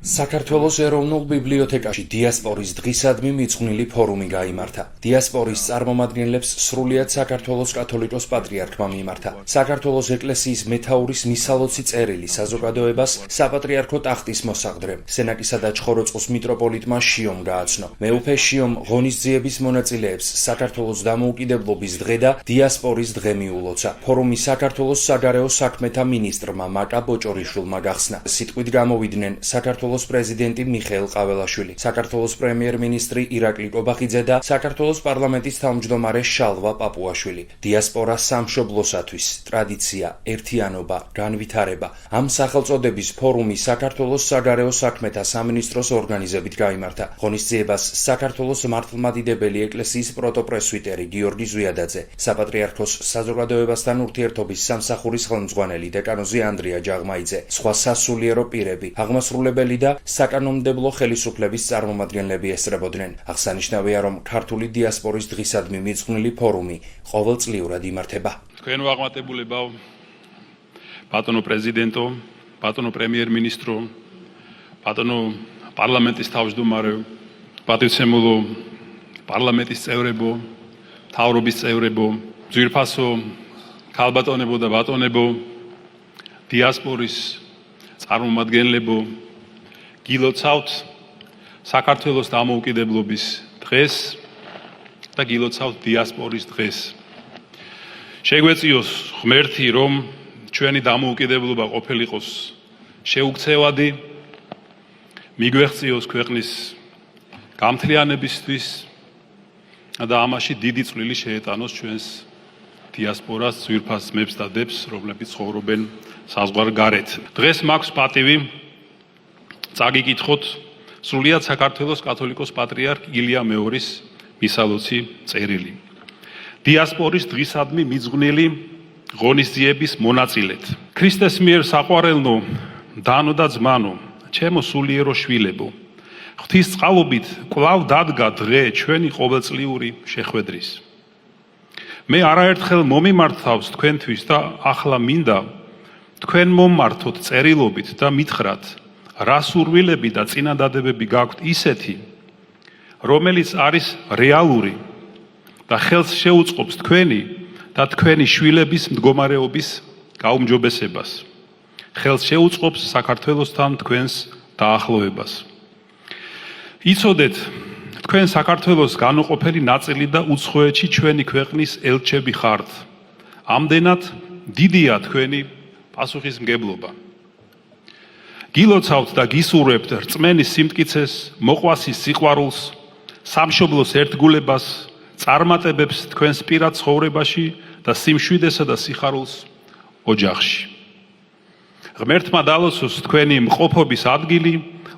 საქართველოს ეროვნულ ბიბლიოთეკაში დიასპორის დღისადმი მიძღვნილი ფორუმი გაიმართა. დიასპორის წარმომადგენლებს სრულიად საქართველოს კათოლიკოს პატრიარქმა მიმართა. საქართველოს ეკლესიის მეთაურის მისალოცი წერილი საზოგადოებას საპატრიარქო ტახტის მოსაგდრემ, სენაკისა და ჩხოროწყუს მიტროპოლიტმა შიომ გააცნო. მეუფე შიომ ღონისძიების მონაწილეებს საქართველოს დამოუკიდებლობის დღე და დიასპორის დღე მიულოცა. ფორუმი საქართველოს საგარეო საქმეთა მინისტრმა მაკა ბოჭორიშვილმა გახსნა. სიტყვით გამოვიდნენ საქართველოს პრეზიდენტი მიხეილ ყაველაშვილი, საქართველოს პრემიერ-მინისტრი ირაკლი კობახიძე და საქართველოს პარლამენტის თავმჯდომარე შალვა პაპუაშვილი. დიასპორა სამშობლოსათვის, ტრადიცია, ერთიანობა, განვითარება. ამ სახელწოდების ფორუმი საქართველოს საგარეო საქმეთა სამინისტროს ორგანიზებით გაიმართა. ღონისძიებას საქართველოს მართლმადიდებელი ეკლესიის პროტოპრესვიტერი გიორგი ზვიადაძე, საპატრიარქოს საზოგადოებასთან ურთიერთობის სამსახურის ხელმძღვანელი დეკანოზი ანდრია ჯაღმაიძე, სხვა სასულიერო პირები, აღმასრულებელი და საკანონმდებლო ხელისუფლების წარმომადგენლები ესწრებოდნენ. აღსანიშნავია, რომ ქართული დიასპორის დღისადმი მიძღვნილი ფორუმი ყოველწლიურად იმართება. თქვენ ვაღმატებულებავ, ბატონო პრეზიდენტო, ბატონო პრემიერ-მინისტრო, ბატონო პარლამენტის თავმჯდომარეო, პატივცემულო პარლამენტის წევრებო, მთავრობის წევრებო, ძვირფასო ქალბატონებო და ბატონებო, დიასპორის წარმომადგენლებო, გილოცავთ საქართველოს დამოუკიდებლობის დღეს და გილოცავთ დიასპორის დღეს. შეგვეციოს ღმერთი, რომ ჩვენი დამოუკიდებლობა ყოფილიყოს შეუქცევადი, მიგვეღწიოს ქვეყნის გამთლიანებისთვის და ამაში დიდი წვლილი შეეტანოს ჩვენს დიასპორას, ძვირფას ძმებს და დებს, რომლებიც ცხოვრობენ საზღვარგარეთ. დღეს მაქვს პატივი წაგიკითხოთ სრულიად საქართველოს კათოლიკოს პატრიარქ ილია მეორის მისალოცი წერილი. დიასპორის დღისადმი მიძღვნილი ღონისძიების მონაწილედ. ქრისტეს მიერ საყვარელნო, დანო და ძმანო, ჩემო სულიერო შვილებო, ღვთის წყალობით კვლავ დადგა დღე ჩვენი ყოველწლიური შეხვედრის. მე არაერთხელ მომიმართავს თქვენთვის და ახლა მინდა თქვენ მომმართოთ წერილობით და მითხრათ, რა სურვილები და წინადადებები გაქვთ ისეთი, რომელიც არის რეალური და ხელს შეუწყობს თქვენი და თქვენი შვილების მდგომარეობის გაუმჯობესებას. ხელს შეუწყობს საქართველოსთან თქვენს დაახლოებას. იცოდეთ, თქვენ საქართველოს განუყოფელი ნაწილი და უცხოეთში ჩვენი ქვეყნის ელჩები ხართ. ამდენად დიდია თქვენი პასუხისმგებლობა. გილოცავთ და გისურვებთ რწმენის სიმტკიცეს, მოყვასის სიყვარულს, სამშობლოს ერთგულებას, წარმატებებს თქვენს პირად ცხოვრებაში და სიმშვიდესა და სიხარულს ოჯახში. ღმერთმა დალოცოს თქვენი მყოფობის ადგილი,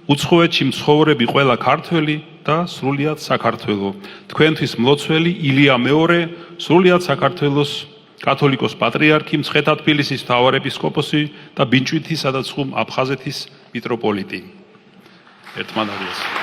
უცხოეთში მცხოვრები ყველა ქართველი და სრულიად საქართველო. თქვენთვის მლოცველი ილია მეორე, სრულიად საქართველოს კათოლიკოს პატრიარქი, მცხეთა თბილისის მთავარეპისკოპოსი და ბინჭვითისა და ცხუმ აფხაზეთის მიტროპოლიტი. ერთმანეთს